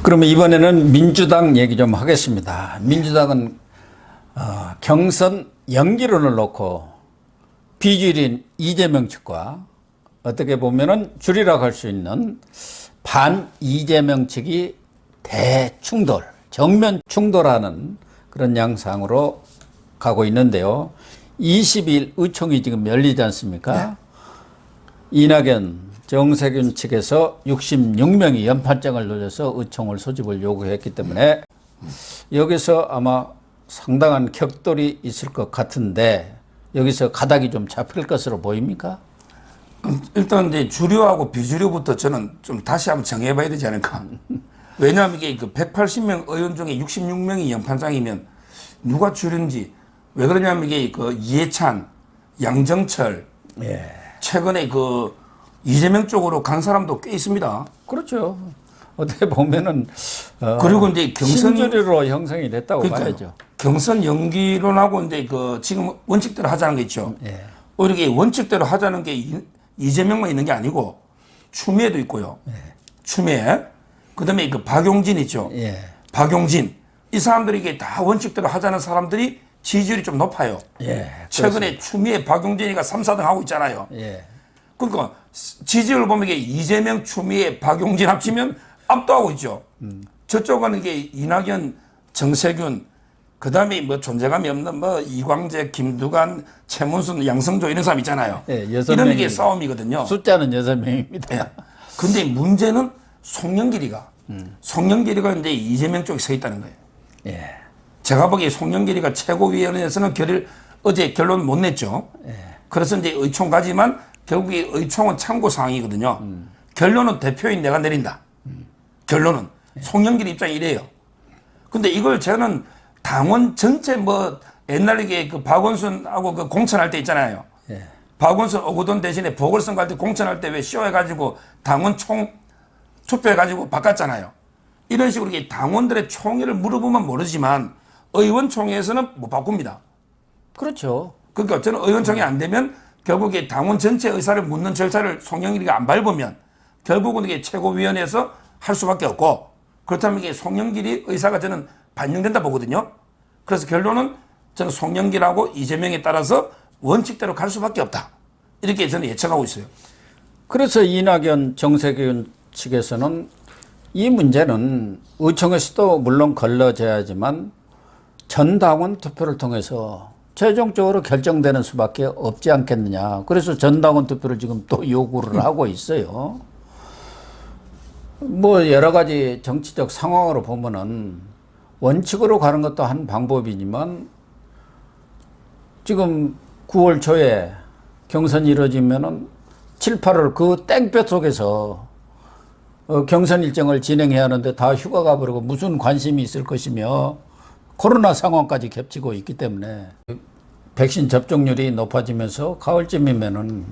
그러면 이번에는 민주당 얘기 좀 하겠습니다. 민주당은 경선 연기론을 놓고 비주류인 이재명 측과 어떻게 보면은 줄이라고 할 수 있는 반 이재명 측이 대충돌, 정면 충돌하는 그런 양상으로 가고 있는데요. 20일 의총이 지금 열리지 않습니까? 네. 이낙연, 정세균 측에서 66명이 연판장을 돌려서 의총을 소집을 요구했기 때문에 여기서 아마 상당한 격돌이 있을 것 같은데 여기서 가닥이 좀 잡힐 것으로 보입니까? 일단 이제 주류하고 비주류부터 저는 좀 다시 한번 정해봐야 되지 않을까. 왜냐하면 이게 그 180명 의원 중에 66명이 연판장이면 누가 주류인지. 왜 그러냐면 이게 그 이해찬, 양정철, 예. 최근에 그 이재명 쪽으로 간 사람도 꽤 있습니다. 그렇죠. 어떻게 보면은 그리고 이제 경선 신주류로 형성이 됐다고 그러니까요. 봐야죠. 경선 연기론하고 이제 그 지금 원칙대로 하자는 게 있죠. 예. 오히려 이게 원칙대로 하자는 게 이재명만 있는 게 아니고 추미애도 있고요. 예. 추미애, 그다음에 그 박용진 있죠. 예. 박용진 이 사람들이 이게 다 원칙대로 하자는 사람들이 지지율이 좀 높아요. 예. 최근에 그렇습니다. 추미애, 박용진이가 3, 4등 하고 있잖아요. 예. 그러니까 지지율을 보면 이게 이재명, 추미애, 박용진 합치면 압도하고 있죠. 저쪽은 이게 이낙연, 정세균, 그 다음에 뭐 존재감이 없는 뭐 이광재, 김두관, 최문순, 양성조 이런 사람 있잖아요. 예, 이런 게 싸움이거든요. 숫자는 6명입니다. 예. 근데 문제는 송영길이가 이제 이재명 쪽에 서 있다는 거예요. 예. 제가 보기에 송영길이가 최고위원회에서는 어제 결론 못 냈죠. 예. 그래서 이제 의총 가지만 결국에 의총은 참고 사항이거든요. 결론은 대표인 내가 내린다. 결론은. 송영길 입장이 이래요. 근데 이걸 저는 당원 전체 뭐 옛날에 그 박원순하고 그 공천할 때 있잖아요. 예. 박원순 오거돈 대신에 보궐선거 할 때 공천할 때 왜 쇼해가지고 당원 총 투표해가지고 바꿨잖아요. 이런 식으로 당원들의 총의를 물어보면 모르지만 의원총회에서는 못 바꿉니다. 그렇죠. 그러니까 저는 의원총회 안 되면 결국에 당원 전체 의사를 묻는 절차를 송영길이가 안 밟으면 결국은 이게 최고위원회에서 할 수밖에 없고 그렇다면 이게 송영길이 의사가 저는 반영된다 보거든요. 그래서 결론은 저는 송영길하고 이재명에 따라서 원칙대로 갈 수밖에 없다. 이렇게 저는 예측하고 있어요. 그래서 이낙연, 정세균 측에서는 이 문제는 의총에서도 물론 걸러져야지만 전당원 투표를 통해서 최종적으로 결정되는 수밖에 없지 않겠느냐. 그래서 전당원 투표를 지금 또 요구를 하고 있어요. 뭐 여러 가지 정치적 상황으로 보면은 원칙으로 가는 것도 한 방법이지만 지금 9월 초에 경선이 이루어지면은 7, 8월 그 땡볕 속에서 경선 일정을 진행해야 하는데 다 휴가 가버리고 무슨 관심이 있을 것이며 코로나 상황까지 겹치고 있기 때문에 백신 접종률이 높아지면서 가을쯤이면은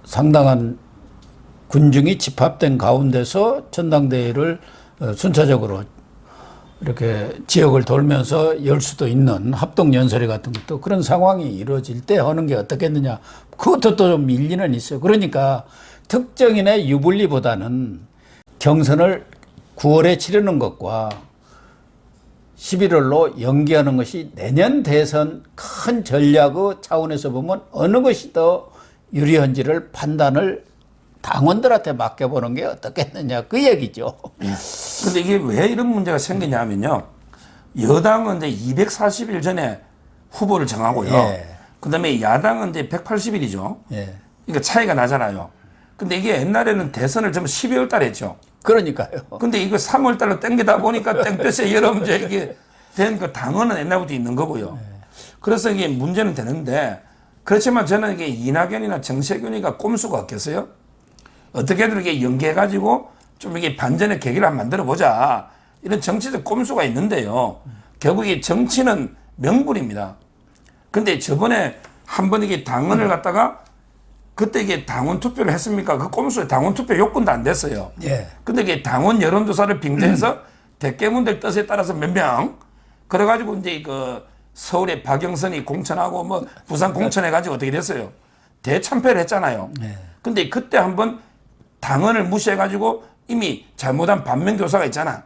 상당한 군중이 집합된 가운데서 전당대회를 순차적으로 이렇게 지역을 돌면서 열 수도 있는 합동연설회 같은 것도 그런 상황이 이루어질 때 하는 게 어떻겠느냐. 그것도 또 좀 일리는 있어요. 그러니까 특정인의 유불리보다는 경선을 9월에 치르는 것과 11월로 연기하는 것이 내년 대선 큰 전략의 차원에서 보면 어느 것이 더 유리한지를 판단을 당원들한테 맡겨보는 게 어떻겠느냐 그 얘기죠. 근데 이게 왜 이런 문제가 생기냐면요. 여당은 이제 240일 전에 후보를 정하고요. 예. 그 다음에 야당은 이제 180일이죠. 예. 그러니까 차이가 나잖아요. 근데 이게 옛날에는 대선을 전부 12월 달에 했죠. 그러니까요. 근데 이거 3월 달로 땡기다 보니까 땡볕에 여름 이게 된 그 당원은 옛날부터 있는 거고요. 그래서 이게 문제는 되는데 그렇지만 저는 이게 이낙연이나 정세균이가 꼼수가 없겠어요? 어떻게든 이렇게 연계해가지고 좀 이게 반전의 계기를 한번 만들어 보자. 이런 정치적 꼼수가 있는데요. 결국 이 정치는 명분입니다. 근데 저번에 한번 이게 당원을 갖다가 그때 이게 당원 투표를 했습니까? 그 꼼수에 당원 투표 요건도 안 됐어요. 예. 근데 이게 당원 여론조사를 빙자해서 대깨문들 뜻에 따라서 몇 명, 그래가지고 이제 그 서울의 박영선이 공천하고 뭐 부산 공천해가지고 어떻게 됐어요? 대참패를 했잖아요. 예. 근데 그때 한번 당원을 무시해가지고 이미 잘못한 반면교사가 있잖아.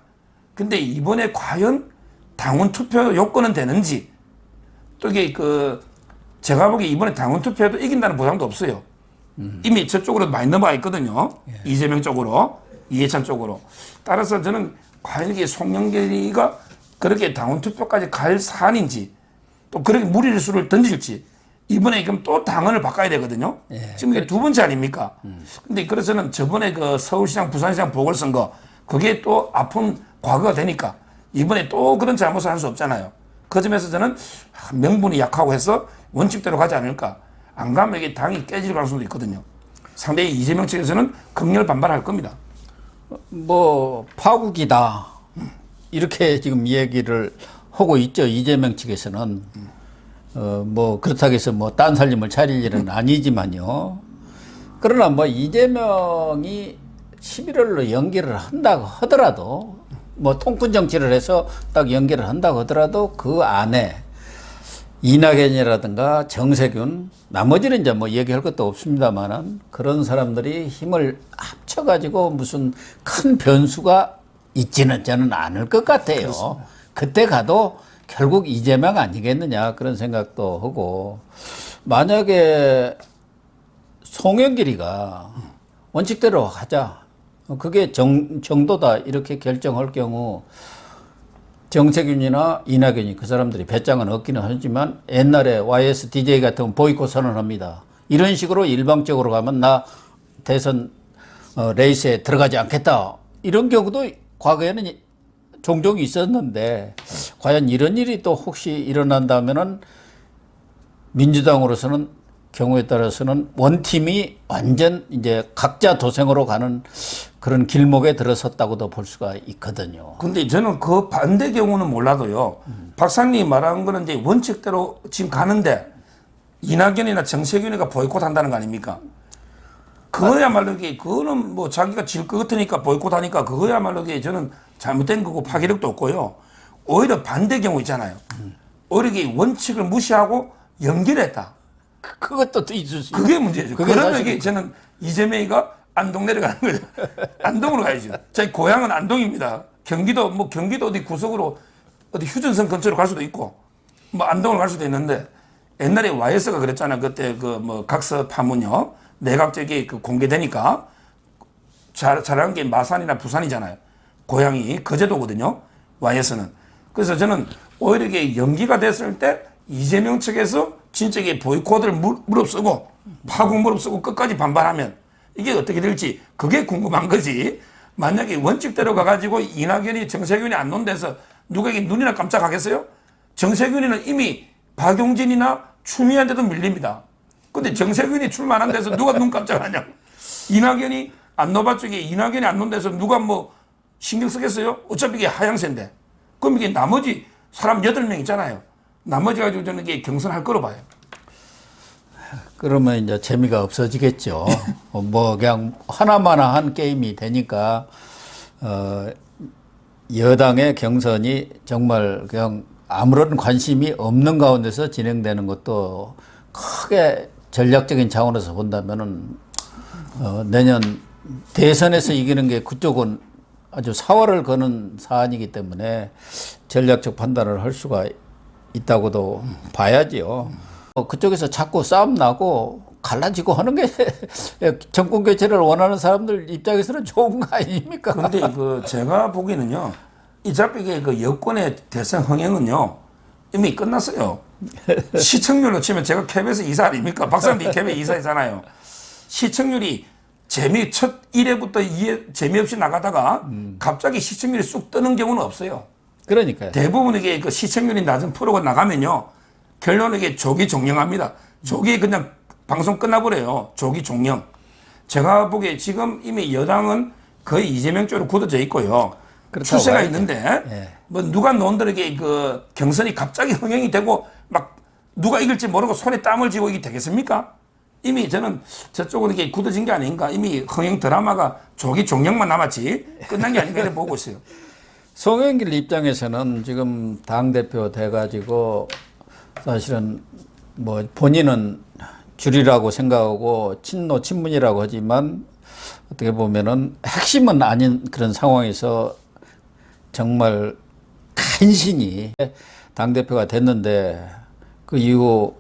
근데 이번에 과연 당원 투표 요건은 되는지, 또 이게 제가 보기에 이번에 당원 투표에도 이긴다는 보장도 없어요. 이미 저쪽으로 많이 넘어가 있거든요. 이재명 쪽으로, 이해찬 쪽으로. 따라서 저는 과연 이게 송영길이가 그렇게 당원 투표까지 갈 사안인지, 또 그렇게 무리수를 던질지, 이번에 그럼 또 당원을 바꿔야 되거든요. 지금 이게 두 번째 아닙니까? 근데 그래서는 저번에 서울시장, 부산시장 보궐선거, 그게 또 아픈 과거가 되니까 이번에 또 그런 잘못을 할 수 없잖아요. 그 점에서 저는 명분이 약하고 해서 원칙대로 가지 않을까. 안 가면 이게 당이 깨질 가능성도 있거든요. 상대히 이재명 측에서는 극렬 반발할 겁니다. 뭐 파국이다 이렇게 지금 얘기를 하고 있죠. 이재명 측에서는 뭐 그렇다고 해서 뭐 딴 살림을 차릴 일은 아니지만요. 그러나 뭐 이재명이 11월로 연기를 한다고 하더라도 뭐 통큰 정치를 해서 딱 연기를 한다고 하더라도 그 안에 이낙연이라든가 정세균, 나머지는 이제 뭐 얘기할 것도 없습니다만은 그런 사람들이 힘을 합쳐가지고 무슨 큰 변수가 있지는 저는 않을 것 같아요. 그렇습니다. 그때 가도 결국 이재명 아니겠느냐 그런 생각도 하고, 만약에 송영길이가 원칙대로 하자, 그게 정도다 이렇게 결정할 경우 정세균이나 이낙연이 그 사람들이 배짱은 없기는 하지만 옛날에 YS DJ 같은 보이콧 선언합니다. 이런 식으로 일방적으로 가면 나 대선 레이스에 들어가지 않겠다. 이런 경우도 과거에는 종종 있었는데 과연 이런 일이 또 혹시 일어난다면은 민주당으로서는 경우에 따라서는 원팀이 완전 이제 각자 도생으로 가는 그런 길목에 들어섰다고도 볼 수가 있거든요. 근데 저는 그 반대 경우는 몰라도요. 박사님이 말하는 거는 이제 원칙대로 지금 가는데 이낙연이나 정세균이가 보이콧 한다는 거 아닙니까? 그거야말로 이게, 그거는 뭐 자기가 질 것 같으니까 보이콧 하니까 그거야말로 이게 저는 잘못된 거고 파괴력도 없고요. 오히려 반대 경우 있잖아요. 오히려 이게 원칙을 무시하고 연기했다. 그것도 또 있을 수 그게 문제죠. 그러면 이게 저는 이재명이가 안동 내려가는 거죠. 안동으로 가야죠. 제 고향은 안동입니다. 경기도 어디 구석으로 어디 휴전선 근처로 갈 수도 있고 뭐 안동으로 갈 수도 있는데, 옛날에 YS가 그랬잖아요. 그때 각서 파문요. 내각적이 공개되니까 잘하는 게 마산이나 부산이잖아요. 고향이 거제도거든요. YS는. 그래서 저는 오히려 이게 연기가 됐을 때 이재명 측에서 진짜 이게 보이콧을 무릅쓰고 파국 무릅쓰고 끝까지 반발하면 이게 어떻게 될지 그게 궁금한 거지. 만약에 원칙대로 가가지고 이낙연이 정세균이 안 논대서 누구에게 눈이나 깜짝하겠어요? 정세균이는 이미 박용진이나 추미애한테도 밀립니다. 근데 정세균이 출마한 데서 누가 눈 깜짝하냐? 이낙연이 안 노바 쪽에 이낙연이 안 논 데서 누가 뭐 신경 쓰겠어요? 어차피 이게 하향세인데. 그럼 이게 나머지 사람 8명 있잖아요. 나머지 가지고 저는 이게 경선할 거로 봐요. 그러면 이제 재미가 없어지겠죠. 뭐 그냥 하나마나 한 게임이 되니까 여당의 경선이 정말 그냥 아무런 관심이 없는 가운데서 진행되는 것도 크게 전략적인 차원에서 본다면은 내년 대선에서 이기는 게 그쪽은 아주 사활을 거는 사안이기 때문에 전략적 판단을 할 수가 있다고도 봐야지요. 그쪽에서 자꾸 싸움 나고 갈라지고 하는 게 정권 교체를 원하는 사람들 입장에서는 좋은 거 아닙니까? 근데 제가 보기에는요, 어차피 이게 여권의 대선 흥행은요 이미 끝났어요. 시청률로 치면 제가 KBS 이사 아닙니까? 박사님이 KBS 이사이잖아요. 시청률이 첫 1회부터 2회 재미없이 나가다가 갑자기 시청률이 쑥 뜨는 경우는 없어요. 그러니까요. 대부분 이게 시청률이 낮은 프로가 나가면요, 결론은 이게 조기 종영합니다. 조기 그냥 방송 끝나버려요. 조기 종영. 제가 보기에 지금 이미 여당은 거의 이재명 쪽으로 굳어져 있고요. 추세가 있는데, 예. 뭐 누가 논들에게 경선이 갑자기 흥행이 되고 막 누가 이길지 모르고 손에 땀을 쥐고 이게 되겠습니까? 이미 저는 저쪽은 이게 굳어진 게 아닌가. 이미 흥행 드라마가 조기 종영만 남았지 끝난 게 아닌가 보고 있어요. 송영길 입장에서는 지금 당대표 돼가지고 사실은 뭐 본인은 줄이라고 생각하고 친노 친문이라고 하지만 어떻게 보면은 핵심은 아닌 그런 상황에서 정말 간신히 당대표가 됐는데 그 이후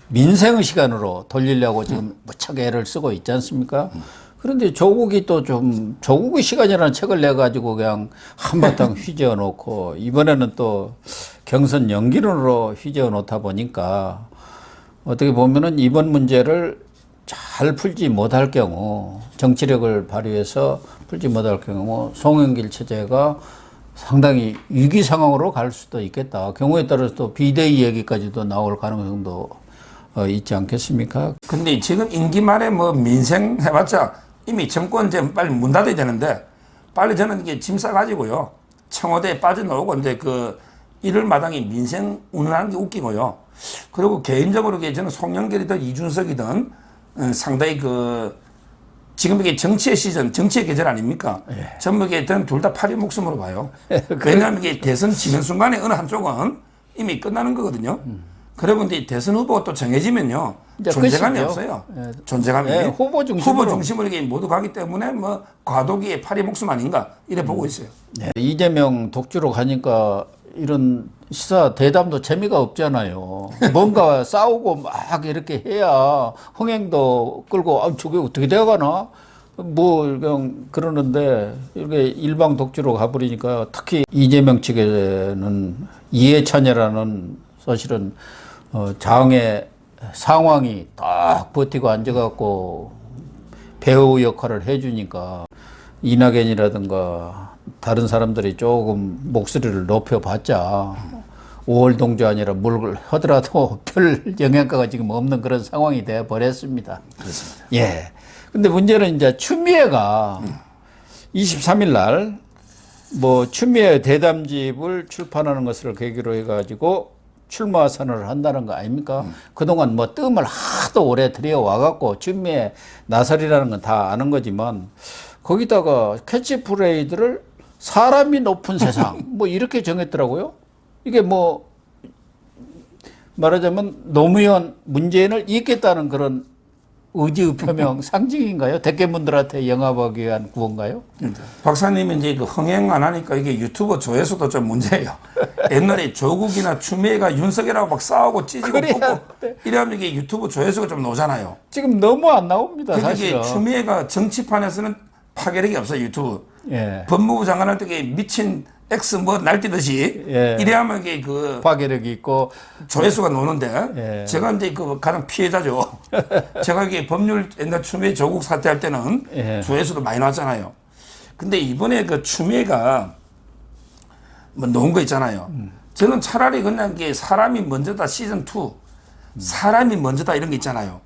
민생의 시간으로 돌리려고 지금 무척 애를 쓰고 있지 않습니까? 그런데 조국이 또 좀 조국의 시간이라는 책을 내가지고 그냥 한바탕 휘저어 놓고 이번에는 또 경선 연기론으로 휘저어 놓다 보니까 어떻게 보면은 이번 문제를 잘 풀지 못할 경우 정치력을 발휘해서 풀지 못할 경우 송영길 체제가 상당히 위기 상황으로 갈 수도 있겠다. 경우에 따라서 또 비대위 얘기까지도 나올 가능성도 있지 않겠습니까? 근데 지금 임기 말에 뭐 민생 해봤자 이미 정권 이제 빨리 문 닫아야 되는데 빨리 저는 이게 짐 싸가지고요. 청와대에 빠져나오고 이제 그 일을 마당에 민생 운운하는 게 웃기고요. 그리고 개인적으로 저는 송영길이든 이준석이든 상당히 그 지금 이게 정치의 시즌, 정치의 계절 아닙니까? 예. 전부 이게 저는 둘 다 파리 목숨으로 봐요. 왜냐하면 이게 대선 지는 순간에 어느 한쪽은 이미 끝나는 거거든요. 그리고 이제 대선 후보가 또 정해지면요. 존재감이 끝이죠. 없어요. 예. 존재감이. 예, 후보 중심으로. 후보 중심으로 이게 모두 가기 때문에 뭐 과도기의 파리 목숨 아닌가 이래 보고 있어요. 네, 이재명 독주로 가니까 이런 시사 대담도 재미가 없잖아요. 뭔가 싸우고 막 이렇게 해야 흥행도 끌고 아 저게 어떻게 되어가나 뭐 그냥 그러는데 이렇게 일방 독주로 가버리니까 특히 이재명 측에는 이해찬이라는 사실은 장의 상황이 딱 버티고 앉아갖고 배우 역할을 해주니까 이낙연이라든가 다른 사람들이 조금 목소리를 높여봤자 5월 동조 아니라 뭘 하더라도 별 영향가가 지금 없는 그런 상황이 되어 버렸습니다. 그렇습니다. 예. 근데 문제는 이제 추미애가 23일 날 뭐 추미애 대담집을 출판하는 것을 계기로 해가지고 출마 선언을 한다는 거 아닙니까? 그동안 뭐 뜸을 하도 오래 들여와갖고 추미애 나설이라는 건 다 아는 거지만 거기다가 캐치프레이드를 사람이 높은 세상 뭐 이렇게 정했더라고요. 이게 뭐 말하자면 노무현 문재인을 잇겠다는 그런 의지의 표명 상징인가요? 대깨문들한테 영합하기 위한 구호인가요? 박사님이 이제 그 흥행 안 하니까 이게 유튜버 조회수도 좀 문제예요. 옛날에 조국이나 추미애가 윤석열하고 막 싸우고 찌지고 뽑고 이러면 이게 유튜브 조회수가 좀 나오잖아요. 지금 너무 안 나옵니다, 근데 사실은. 이게 추미애가 정치판에서는 파괴력이 없어요, 유튜브. 예. 법무부 장관 할 때 미친 X 뭐 날뛰듯이 예. 이래야만 이게 그 파괴력이 있고 조회수가 노는데 예. 제가 이제 그 가장 피해자죠. 제가 이게 법률 옛날 추미애 조국 사퇴할 때는 예. 조회수도 많이 나왔잖아요. 근데 이번에 그 추미애가 뭐 놓은 거 있잖아요. 저는 차라리 그냥 이게 사람이 먼저다 시즌 2 사람이 먼저다 이런 게 있잖아요.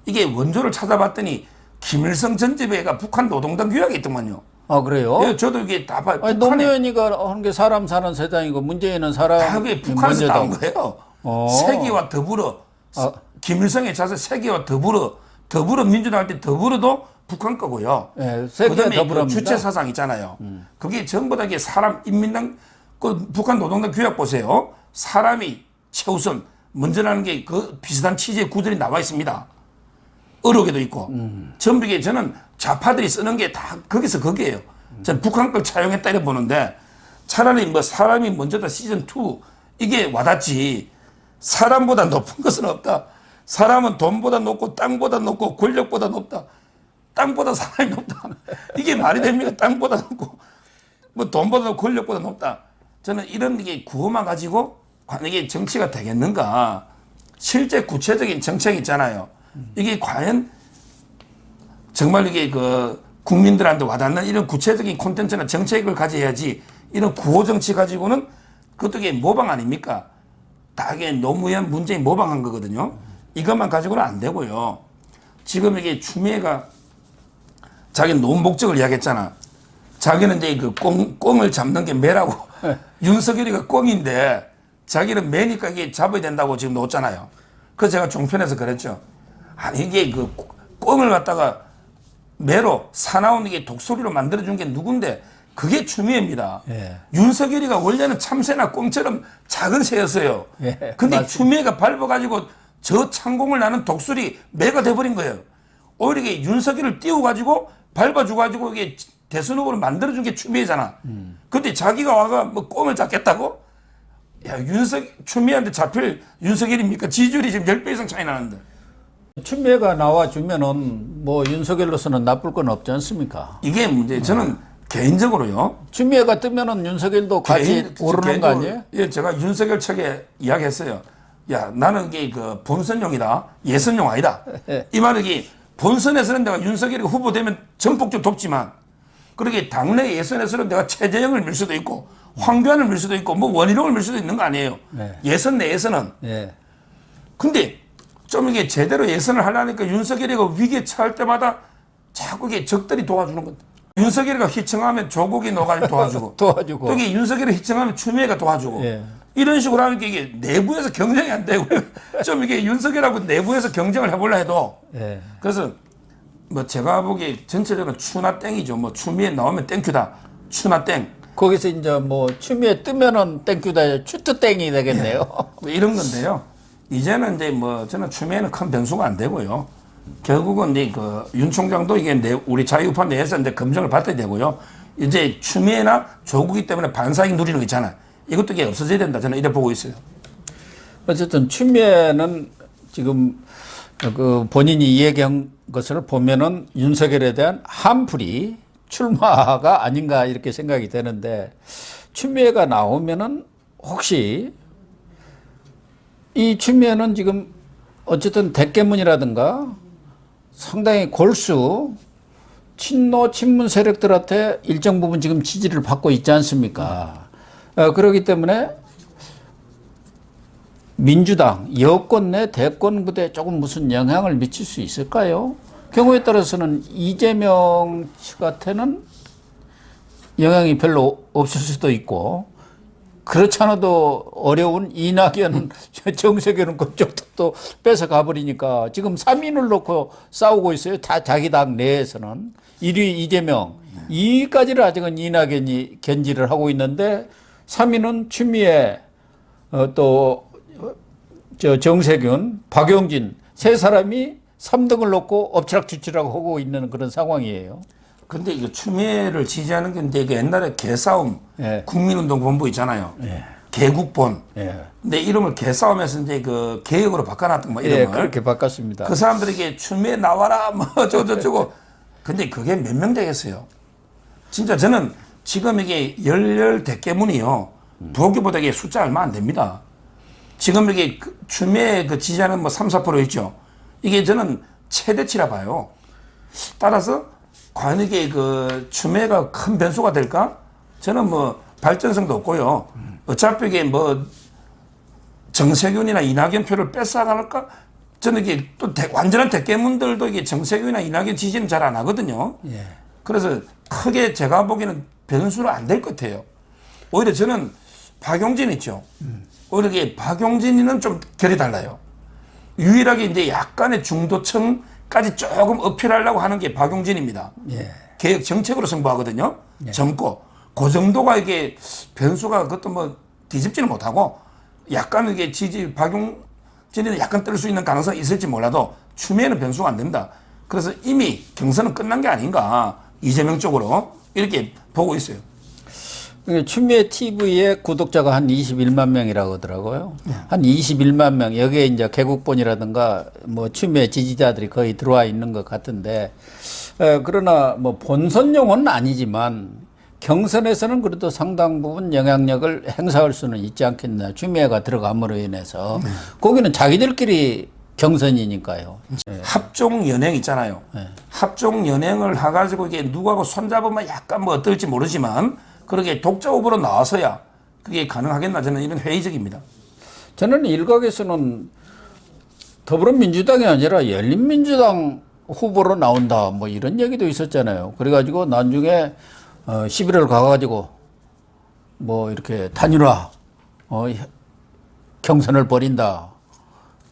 이게 원조를 찾아봤더니 김일성 전집회가 북한 노동당 규약이 있더만요. 아 그래요? 예, 저도 이게 다 봐요. 아니, 노무현이가 하는 게 사람 사는 세상이고 문재인은 사람 다 그게 북한에서 나온 거예요. 어. 세계와 더불어 김일성의 자세 세계와 더불어 민주당 할 때 더불어도 북한 거고요. 예, 세계 그다음에 그 더불어입니다. 주체 사상 있잖아요. 그게 전부 다 이게 사람 인민당 그 북한 노동당 규약 보세요. 사람이 최우선 먼저라는 게 그 비슷한 취지의 구절이 나와 있습니다. 어록에도 있고 전부 이게 저는 좌파들이 쓰는 게 다 거기서 거기에요. 저는 북한 걸 차용했다 이래 보는데 차라리 뭐 사람이 먼저다 시즌 2 이게 와닿지 사람보다 높은 것은 없다. 사람은 돈보다 높고 땅보다 높고 권력보다 높다. 땅보다 사람이 높다. 이게 말이 됩니까? 땅보다 높고 뭐 돈보다 높고 권력보다 높다. 저는 이런 게 구호만 가지고 과연 이게 정치가 되겠는가? 실제 구체적인 정책이 있잖아요. 이게 과연 정말 이게 그 국민들한테 와닿는 이런 구체적인 콘텐츠나 정책을 가져야지 이런 구호 정치 가지고는 그것도 이게 모방 아닙니까? 다 이게 노무현 문재인 모방한 거거든요. 이것만 가지고는 안 되고요. 지금 이게 추미애가 자기는 노무 목적을 이야기했잖아. 자기는 이제 그 꽁을 잡는 게 매라고. 윤석열이가 꽁인데 자기는 매니까 이게 잡아야 된다고 지금 놓았잖아요. 그래서 제가 종편에서 그랬죠. 아니 이게 그 꽁을 갖다가 매로 사나운 이게 독소리로 만들어준 게 누군데 그게 추미애입니다. 예. 윤석열이가 원래는 참새나 꽁처럼 작은 새였어요. 예, 근데 맞습니다. 추미애가 밟아가지고 저 창공을 나는 독수리 매가 돼버린 거예요. 오히려 이게 윤석열을 띄워가지고 밟아줘가지고 이게 대선 후보를 만들어준 게 추미애잖아. 근데 자기가 와가 뭐 껌을 잡겠다고? 야, 추미애한테 잡힐 윤석열입니까? 지지율이 지금 10배 이상 차이 나는데. 추미애가 나와주면은 뭐 윤석열로서는 나쁠 건 없지 않습니까? 이게 문제. 저는 개인적으로요. 추미애가 뜨면은 윤석열도 같이 오르는 거 아니에요? 예, 제가 윤석열 측에 이야기했어요. 야, 나는 이게 그 본선용이다. 예선용 아니다. 이 말은 이게 본선에서는 내가 윤석열이 후보되면 전폭적으로 돕지만 그렇게 당내 예선에서는 내가 최재형을 밀 수도 있고 황교안을 밀 수도 있고 뭐 원희룡을 밀 수도 있는 거 아니에요. 네. 예선 내에서는. 예. 근데 좀 이게 제대로 예선을 하려니까 윤석열이가 위기에 처할 때마다 자꾸 이게 적들이 도와주는 것. 윤석열이가 휘청하면 조국이 너가 도와주고 도와주고. 또 이게 윤석열이 휘청하면 추미애가 도와주고 예. 이런 식으로 하니까 이게 내부에서 경쟁이 안 되고 좀 이게 윤석열하고 내부에서 경쟁을 해보려 해도 예. 그래서 뭐 제가 보기에 전체적으로 추나 땡이죠. 뭐 추미애 나오면 땡큐다. 추나 땡. 거기서 이제 뭐 추미애 뜨면은 땡큐다 추트 땡이 되겠네요. 뭐 이런 건데요. 이제는 이제 뭐 저는 추미애는 큰 변수가 안 되고요. 결국은 이제 그 윤 총장도 이게 우리 자유우파 내에서 이제 검증을 받아야 되고요. 이제 추미애나 조국이 때문에 반사익 누리는 거 있잖아요. 이것도 이게 없어져야 된다. 저는 이래 보고 있어요. 어쨌든 추미애는 지금 그 본인이 이야기한 것을 보면은 윤석열에 대한 한풀이 출마가 아닌가 이렇게 생각이 되는데 추미애가 나오면은 혹시 이 추미애는 지금 어쨌든 대깨문이라든가 상당히 골수 친노 친문 세력들한테 일정 부분 지금 지지를 받고 있지 않습니까? 그렇기 때문에 민주당 여권 내 대권 부대에 조금 무슨 영향을 미칠 수 있을까요? 경우에 따라서는 이재명 측한테는 영향이 별로 없을 수도 있고 그렇지 않아도 어려운 이낙연, 정세균은 그쪽도 또 뺏어가 버리니까 지금 3인을 놓고 싸우고 있어요. 다 자기 당 내에서는. 1위 이재명, 2위까지는 아직은 이낙연이 견지를 하고 있는데 3위는 추미애, 또 정세균, 박용진 세 사람이 3등을 놓고 엎치락뒤치락 하고 있는 그런 상황이에요. 근데 이거 추미애를 지지하는 게 이제 옛날에 개싸움 예. 국민운동본부 있잖아요. 예. 개국본. 예. 근데 이름을 개싸움에서 이제 그 개혁으로 바꿔놨던 거 이름을. 예, 그렇게 바꿨습니다. 그 사람들에게 추미애 나와라 뭐 저저저고. 근데 그게 몇 명 되겠어요. 진짜 저는 지금 이게 열렬 대깨문이요. 부엌보다 이게 숫자 얼마 안 됩니다. 지금 이게 추미애 그 지지하는 뭐 3, 4% 있죠. 이게 저는 최대치라 봐요. 따라서 과연 이게 그 추미애가 큰 변수가 될까? 저는 뭐 발전성도 없고요. 어차피 이게 뭐 정세균이나 이낙연 표를 뺏어갈까? 저는 이게 또 완전한 대깨문들도 이게 정세균이나 이낙연 지지는 잘 안 하거든요. 예. 그래서 크게 제가 보기에는 변수는 안 될 것 같아요. 오히려 저는 박용진 있죠. 오히려 이게 박용진이는 좀 결이 달라요. 유일하게 이제 약간의 중도층까지 조금 어필하려고 하는 게 박용진입니다. 예. 개혁 정책으로 승부하거든요. 예. 젊고. 그 정도가 이게 변수가 그것도 뭐 뒤집지는 못하고 약간 이게 박용진이는 약간 뜰 수 있는 가능성이 있을지 몰라도 추미애는 변수가 안 됩니다. 그래서 이미 경선은 끝난 게 아닌가. 이재명 쪽으로 이렇게 보고 있어요. 추미애 TV의 구독자가 한 21만 명이라고 하더라고요. 한 21만 명. 여기에 이제 개국본이라든가 뭐 추미애 지지자들이 거의 들어와 있는 것 같은데, 그러나 뭐 본선용은 아니지만 경선에서는 그래도 상당 부분 영향력을 행사할 수는 있지 않겠나. 추미애가 들어감으로 인해서. 거기는 자기들끼리 경선이니까요. 합종 연행 있잖아요. 네. 합종 연행을 해가지고 이게 누구하고 손잡으면 약간 뭐 어떨지 모르지만 그렇게 독자 후보로 나와서야 그게 가능하겠나 저는 이런 회의적입니다. 저는 일각에서는 더불어민주당이 아니라 열린민주당 후보로 나온다 뭐 이런 얘기도 있었잖아요. 그래가지고 나중에 11월 가가지고 뭐 이렇게 단일화 경선을 벌인다.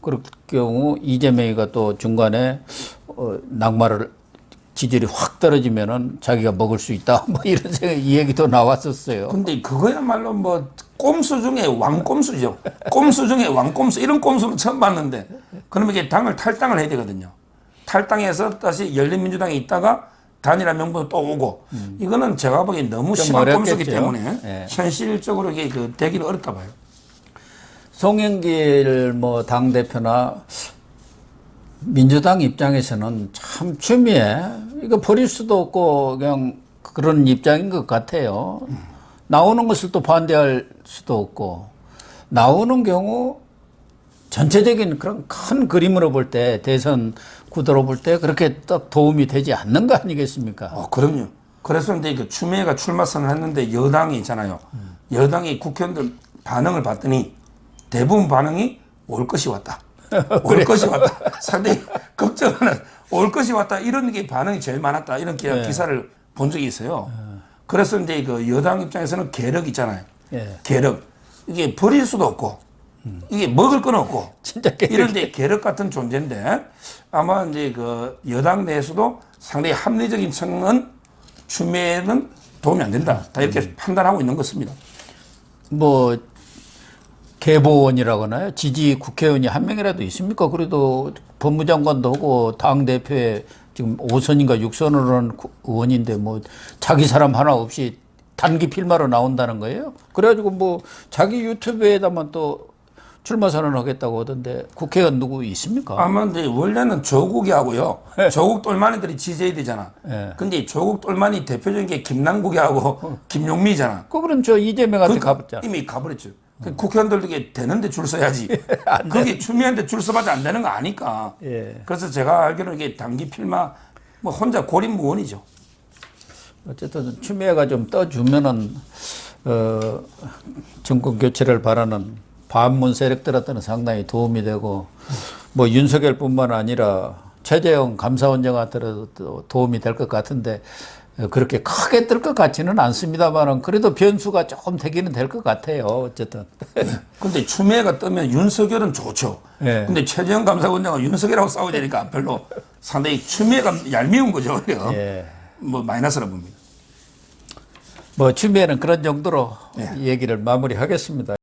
그럴 경우 이재명이가 또 중간에 낙마를 지지율이 확 떨어지면은 자기가 먹을 수 있다. 뭐 이런 이 얘기도 나왔었어요. 근데 그거야말로 뭐 꼼수 중에 왕꼼수죠. 꼼수 중에 왕꼼수. 이런 꼼수는 처음 봤는데 그러면 이게 당을 탈당을 해야 되거든요. 탈당해서 다시 열린민주당에 있다가 단일화 명분 또 오고 이거는 제가 보기엔 너무 좀 심한 꼼수기 어렵겠죠. 때문에 예. 현실적으로 이게 그 되기는 어렵다 봐요. 송영길 뭐 당대표나 민주당 입장에서는 참 추미애 이거 버릴 수도 없고 그냥 그런 입장인 것 같아요. 나오는 것을 또 반대할 수도 없고 나오는 경우 전체적인 그런 큰 그림으로 볼 때 대선 구도로 볼 때 그렇게 딱 도움이 되지 않는 거 아니겠습니까? 그럼요. 그래서 이제 그 추미애가 출마 선언했는데 여당이 있잖아요. 여당이 국회의원들 반응을 봤더니 대부분 반응이 올 것이 왔다. 올 것이 왔다. 상당히 걱정하는 올 것이 왔다. 이런 게 반응이 제일 많았다. 이런 기사를 본 적이 있어요. 그래서 이제 그 여당 입장에서는 계력 있잖아요. 예. 계력. 이게 버릴 수도 없고 이게 먹을 건 없고 진짜 이런 데 계력 같은 존재인데 아마 이제 그 여당 내에서도 상당히 합리적인 측은 추미애는 도움이 안 된다. 다 이렇게 판단하고 있는 것입니다. 뭐 계보원이라고 하나요? 지지 국회의원이 한 명이라도 있습니까? 그래도 법무장관도 하고 당대표에 지금 5선인가 6선으로 한 의원인데 뭐 자기 사람 하나 없이 단기 필마로 나온다는 거예요. 그래가지고 뭐 자기 유튜브에다만 또 출마 선언하겠다고 하던데 국회의원 누구 있습니까? 아마 이제 원래는 조국이 하고요. 조국 똘마니들이 지지해야 되잖아. 예. 근데 조국 똘마니 대표적인 게 김남국이 하고 김용미잖아. 그거는 저 이재명한테 가봤잖아. 이미 가버렸죠. 국회의원들도 이게 되는데 줄 서야지. 그게 추미애한테 줄 서봐도 안 되는 거 아니까. 예. 그래서 제가 알기로는 이게 단기 필마 뭐 혼자 고립무원이죠. 어쨌든 추미애가 좀 떠주면은 정권 교체를 바라는 반문 세력들한테는 상당히 도움이 되고 뭐 윤석열뿐만 아니라 최재형 감사원장한테도 도움이 될 것 같은데 그렇게 크게 뜰 것 같지는 않습니다만은 그래도 변수가 조금 되기는 될 것 같아요. 어쨌든. 근데 추미애가 뜨면 윤석열은 좋죠. 예. 근데 최재형 감사원장은 윤석열하고 싸워야 되니까 별로 상당히 추미애가 얄미운 거죠. 예. 뭐 마이너스라 봅니다. 뭐 추미애는 그런 정도로 얘기를 마무리하겠습니다.